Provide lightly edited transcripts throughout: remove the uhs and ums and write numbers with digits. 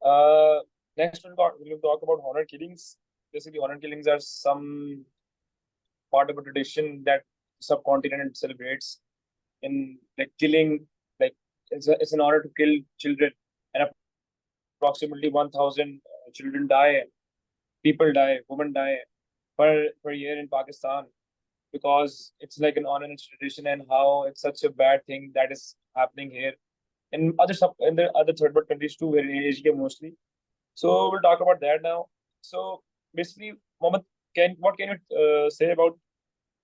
Uh, Next we'll talk about honor killings. Basically, honor killings are some part of a tradition that subcontinent celebrates in like killing, like it's an honor to kill children, and approximately 1,000 children die, people die, women die per year in Pakistan because it's like an honor tradition, and how it's such a bad thing that is happening here in the other third world countries too, where in Asia mostly. So we'll talk about that now. So basically, Mohammed, can what can you say about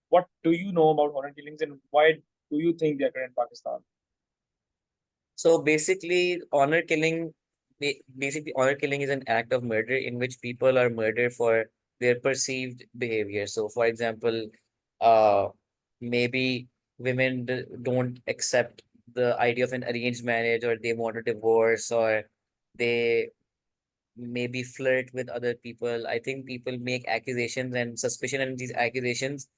what do you know about honor killings and why do you think they occur in Pakistan? So basically, honor killing is an act of murder in which people are murdered for their perceived behavior. So, for example, uh, maybe women don't accept the idea of an arranged marriage, or they want a divorce, or they maybe flirt with other people. I think people make accusations and suspicion, and these accusations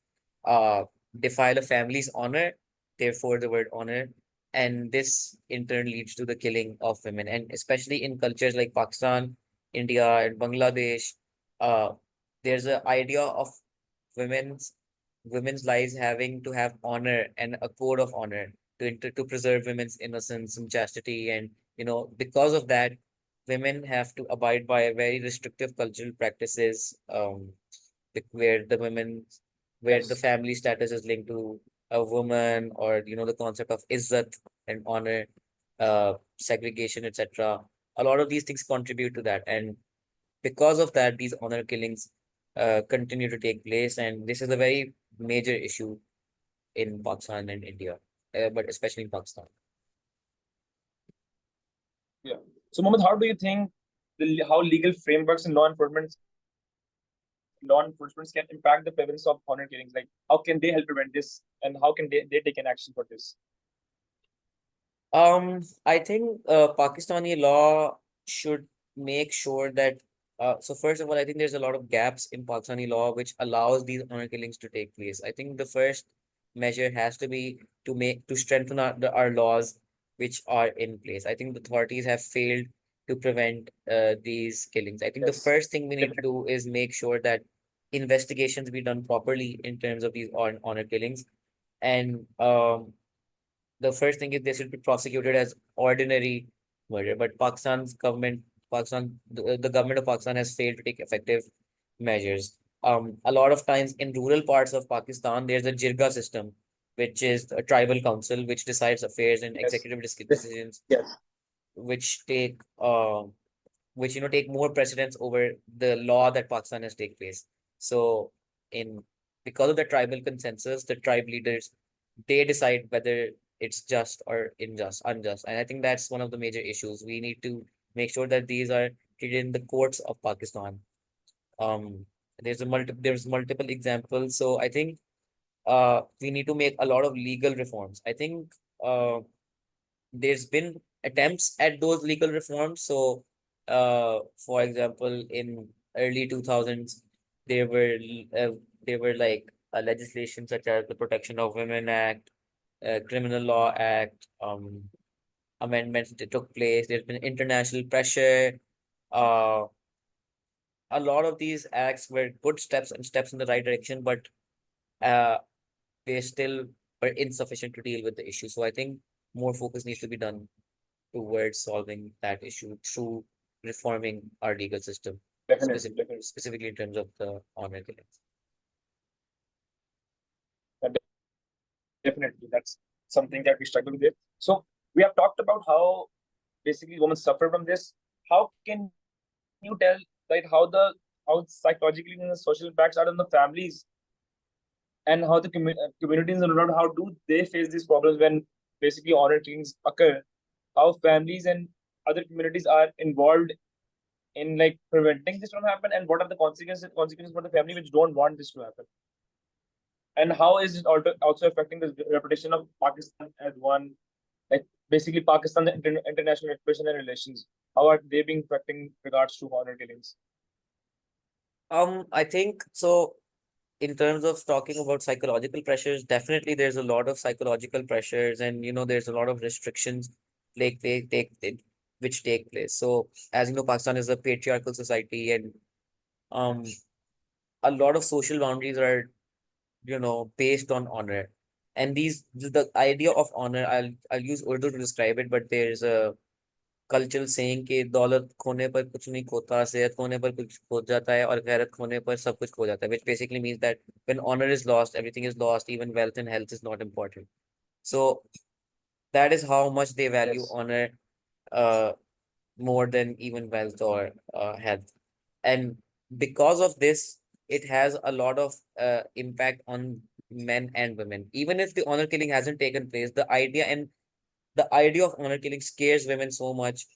uh defile a family's honor, therefore the word honor, and this in turn leads to the killing of women. And especially in cultures like Pakistan, India, and Bangladesh, uh there's an idea of women's women's lives having to have honor and a code of honor to preserve women's innocence and chastity. And because of that, women have to abide by very restrictive cultural practices, where the Yes. family status is linked to a woman, or the concept of izzat and honor, segregation, etc. A lot of these things contribute to that, and because of that, these honor killings continue to take place, and this is a very major issue in Pakistan and India, but especially in Pakistan. Yeah. So, Mohammed, how do you think how legal frameworks and law enforcement can impact the prevalence of honor killings? Like, how can they help prevent this, and how can they take an action for this? I think Pakistani law should make sure that. So first of all, I think there's a lot of gaps in Pakistani law which allows these honor killings to take place. I think the first measure has to be to strengthen our laws which are in place. I think the authorities have failed to prevent these killings. I think the Yes, first thing we need to definitely. do is make sure that investigations be done properly in terms of these honor killings, and the first thing is they should be prosecuted as ordinary murder. But the government of Pakistan has failed to take effective measures. A lot of times in rural parts of Pakistan, there's a jirga system, which is a tribal council which decides affairs and Yes. executive Yes. decisions, Yes. which take more precedence over the law that Pakistan has take place. So in because of the tribal consensus, the tribe leaders, they decide whether it's just or unjust. And I think that's one of the major issues. We need to make sure that these are treated in the courts of Pakistan. Um, there's multiple examples. So I think we need to make a lot of legal reforms. I think there's been attempts at those legal reforms. So, for example, in early 2000s, there were uh, there were like legislation such as the Protection of Women Act, Criminal Law Act, amendments that took place. There's been international pressure. Uh, a lot of these acts were good steps and steps in the right direction, but uh, they still were insufficient to deal with the issue. So I think more focus needs to be done towards solving that issue through reforming our legal system, Definitely. Definitely. specifically in terms of the honor killings. Definitely, that's something that we struggle with. So we have talked about how basically women suffer from this. How can you tell like how psychologically and the social impacts are on the families and how the communities in the world, how do they face these problems when basically honor killings occur? How families and other communities are involved in like preventing this from happen, and what are the consequences for the family which don't want this to happen? And how is it also affecting the reputation of Pakistan as one, like basically Pakistan's international reputation and relations? How are they being affecting regards to honor killings? I think so. In terms of talking about psychological pressures, definitely there's a lot of psychological pressures, and there's a lot of restrictions. Like which take place. So as you know, Pakistan is a patriarchal society, and um a lot of social boundaries are, based on honor. And the idea of honor, I'll use Urdu to describe it, but there's a cultural saying कि दौलत खोने पर कुछ नहीं खोता, सेहत खोने पर कुछ खो जाता है, और गैरत खोने पर सब कुछ खो जाता है, which basically means that when honor is lost, everything is lost, even wealth and health is not important. So that is how much they value Yes. honor, uh, more than even wealth or health. And because of this, it has a lot of impact on men and women. Even if the honor killing hasn't taken place, the idea of honor killing scares women so much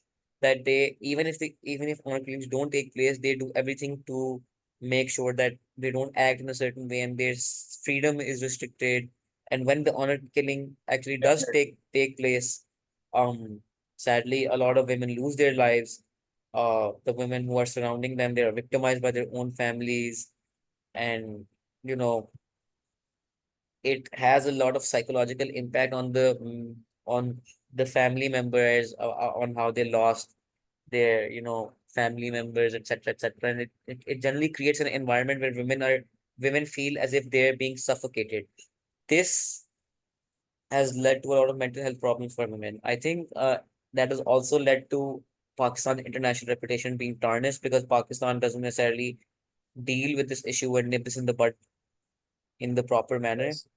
that they, even if honor killings don't take place, they do everything to make sure that they don't act in a certain way and their freedom is restricted. And when the honor killing actually does Definitely. take place, um sadly a lot of women lose their lives. The women who are surrounding them, they are victimized by their own families. And you know it has a lot of psychological impact on on the family members, on how they lost their, family members, etc., etc. And it generally creates an environment where women feel as if they're being suffocated. This has led to a lot of mental health problems for women. I think that has also led to Pakistan international reputation being tarnished, because Pakistan doesn't necessarily deal with this issue and nip this in the bud in the proper manner. Yes.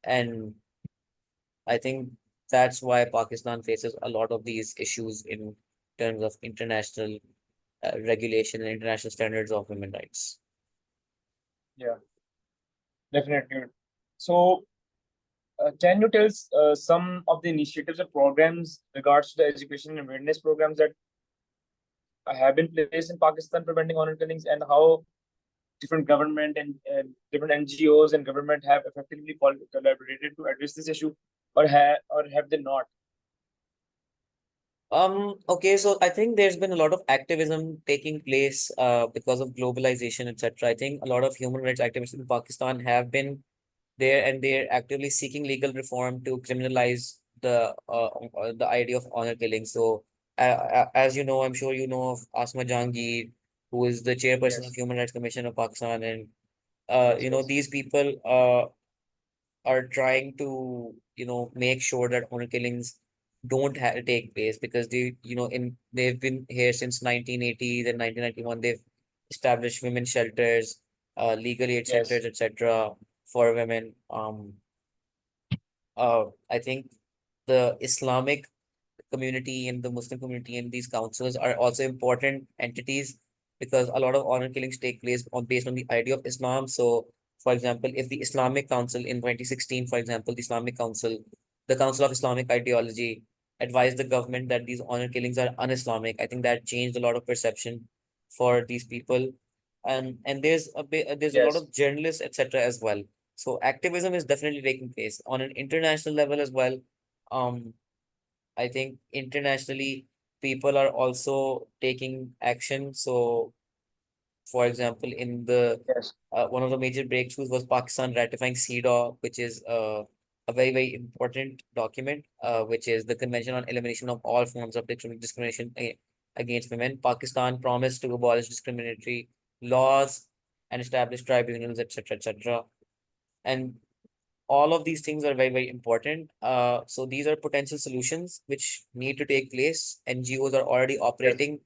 And I think that's why Pakistan faces a lot of these issues in terms of international regulation and international standards of women rights. Yeah. Definitely. So, can you tell us some of the initiatives and programs regards to the education and awareness programs that have been placed in Pakistan preventing honor killings, and how different government and different NGOs and government have effectively collaborated to address this issue, or have they not? Okay, so I think there's been a lot of activism taking place because of globalization, etc. I think a lot of human rights activists in Pakistan have been there, and they're actively seeking legal reform to criminalize the idea of honor killing. So, as you know, I'm sure you know of Asma Jahangir, who is the chairperson of Yes. Human Rights Commission of Pakistan, and Yes. Yes. these people are trying to, make sure that honor killings don't take place, because they've been here since 1980s and 1991. They've established women's shelters, legal aid Yes. centers, etc., for women. I think the Islamic community and the Muslim community and these councils are also important entities, because a lot of honor killings take place based on the idea of Islam. So, for example, if the Islamic Council in 2016, for example, the Council of Islamic Ideology, advised the government that these honor killings are un-Islamic, I think that changed a lot of perception for these people. And there's a lot Yes. of journalists, etc., as well. So activism is definitely taking place on an international level as well. Um, I think internationally, people are also taking action. So, for example, in the Yes. one of the major breakthroughs was Pakistan ratifying CEDAW, which is a very, very important document, which is the Convention on Elimination of All Forms of Discrimination Against Women. Pakistan promised to abolish discriminatory laws and establish tribunals, etc., etc. And all of these things are very, very important. So these are potential solutions which need to take place. NGOs are already Yes. operating.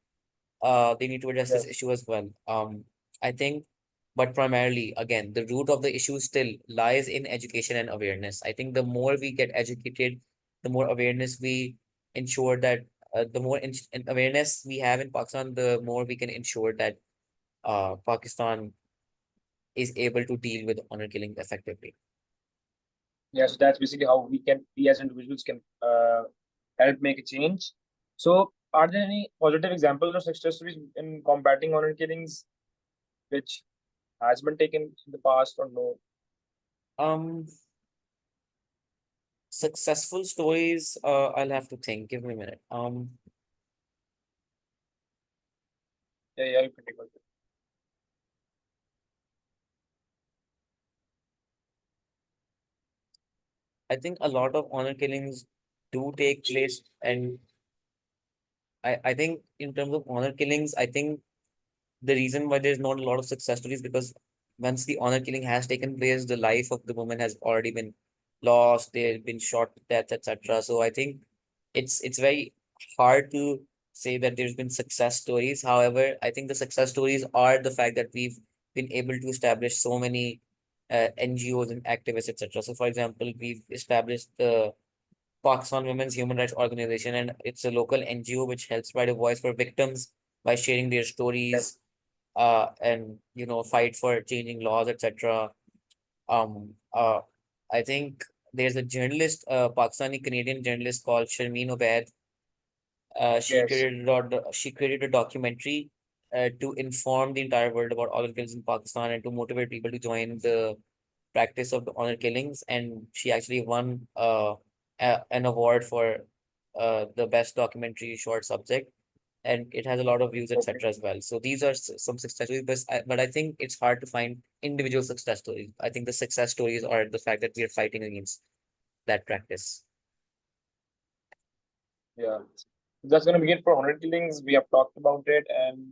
They need to address this Yes. issue as well. I think, but primarily, again, the root of the issue still lies in education and awareness. I think the more we get educated, the more awareness we ensure that the more awareness we have in Pakistan, the more we can ensure that Pakistan is able to deal with honor killing effectively. Yeah. So that's basically how we as individuals can help make a change. So, are there any positive examples of success stories in combating honor killings, which has been taken in the past, or no? Um, Successful stories, I'll have to think. Give me a minute. Yeah. Yeah. You can take it. I think a lot of honor killings do take place, and I think in terms of honor killings, I think the reason why there's not a lot of success stories because once the honor killing has taken place, the life of the woman has already been lost. They've been shot to death, etc. So I think it's very hard to say that there's been success stories. However, I think the success stories are the fact that we've been able to establish so many NGOs and activists, etc. So, for example, we've established the Pakistan Women's Human Rights Organization, and it's a local NGO which helps provide a voice for victims by sharing their stories, and fight for changing laws, etc. Um, uh, I think there's a journalist, Pakistani Canadian journalist called Sharmeen Obaid. Yes. She created a documentary to inform the entire world about honor killings in Pakistan and to motivate people to join the practice of the honor killings. And she actually won an award for the best documentary short subject, and it has a lot of views, Okay. etc. as well. So these are some success stories, but I think it's hard to find individual success stories. I think the success stories are the fact that we are fighting against that practice. Yeah. That's gonna be it for honor killings. We have talked about it, and